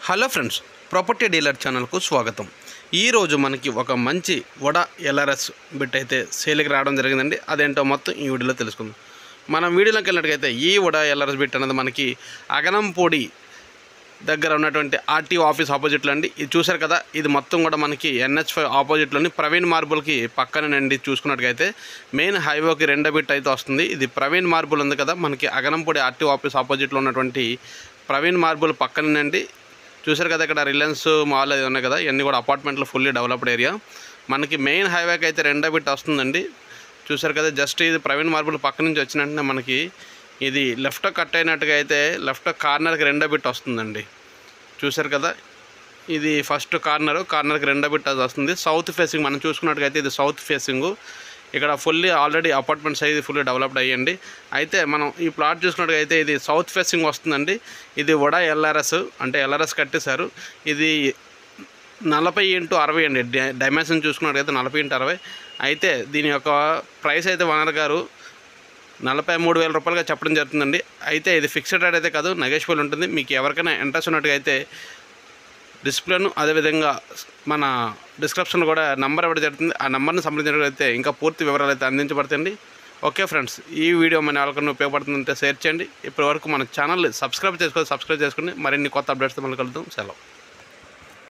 Hello friends, property dealer ఛానల్కు స్వాగతం. ఈరోజు మనకి ఒక మంచి వడ ఎల్ఆర్ఎస్ బిట్ అయితే సేల్కి రావడం జరిగిందండి. అదేంటో మొత్తం ఈ వీడియోలో తెలుసుకుందాం. మనం వీడియోలోకి వెళ్ళినట్టుగైతే ఈ వడ ఎల్ఆర్ఎస్ బిట్ అనేది మనకి అగనంపూడి దగ్గర ఉన్నటువంటి ఆర్టీఓ ఆఫీస్ ఆపోజిట్లో అండి. ఇది చూశారు కదా, ఇది మొత్తం కూడా మనకి NH5 ఆపోజిట్లోని ప్రవీణ్ మార్బుల్కి పక్కనండి. చూసుకున్నట్టుగైతే మెయిన్ హైవేకి రెండో బిట్ అయితే వస్తుంది. ఇది ప్రవీణ్ మార్బుల్ ఉంది కదా, మనకి అగనంపూడి ఆర్టీఓ ఆఫీస్ ఆపోజిట్లో ఉన్నటువంటి ప్రవీణ్ మార్బుల్ పక్కనండి. చూసారు కదా, ఇక్కడ రిలయన్స్ మాల్ అది ఉన్నాయి కదా, ఇవన్నీ కూడా అపార్ట్మెంట్లో ఫుల్లీ డెవలప్డ్ ఏరియా. మనకి మెయిన్ హైవేకి అయితే రెండో బిట్ వస్తుందండి. చూసారు కదా, జస్ట్ ఇది ప్రవీణ్ మార్బుల్ పక్క నుంచి వచ్చిన వెంటనే మనకి ఇది లెఫ్ట్ కట్ అయినట్టుగా అయితే లెఫ్ట్ కార్నర్కి రెండో బిట్ వస్తుందండి. చూసారు కదా, ఇది ఫస్ట్ కార్నర్కి రెండో బిట్ అది వస్తుంది. సౌత్ ఫేసింగ్ మనం చూసుకున్నట్టుగైతే ఇది సౌత్ ఫేసింగ్. ఇక్కడ ఫుల్లీ ఆల్రెడీ అపార్ట్మెంట్స్ అయితే ఫుల్లీ డెవలప్డ్ అయ్యండి. అయితే మనం ఈ ప్లాట్ చూసుకున్నట్టుగైతే ఇది సౌత్ ఫేసింగ్ వస్తుందండి. ఇది వడా ఎల్ఆర్ఎస్ అంటే ఎల్ఆర్ఎస్ కట్టేశారు. ఇది 40x60 అండి. డైమెన్షన్ చూసుకున్నట్టుగైతే 40x60. అయితే దీని యొక్క ప్రైస్ అయితే ఓనర్ గారు 43,000 రూపాయలుగా చెప్పడం జరుగుతుందండి. అయితే ఇది ఫిక్స్డ్ రేట్ అయితే కాదు, నెగోషియబుల్ ఉంటుంది. మీకు ఎవరికైనా ఇంట్రెస్ట్ ఉన్నట్టుగా అయితే డిస్ప్లేను అదేవిధంగా మన డిస్క్రిప్షన్లో కూడా నెంబర్ ఇవ్వడం జరుగుతుంది. ఆ నెంబర్ని సంప్రదించినట్లయితే ఇంకా పూర్తి వివరాలు అయితే అందించబడతాయండి. ఓకే ఫ్రెండ్స్, ఈ వీడియో మన ఎవరికైనా ఉపయోగపడుతుందంటే షేర్ చేయండి. ఇప్పటివరకు మన ఛానల్ సబ్స్క్రైబ్ చేసుకొని మరిన్ని కొత్త అప్డేట్స్ మళ్ళీ కలుద్దాం. సెలవు.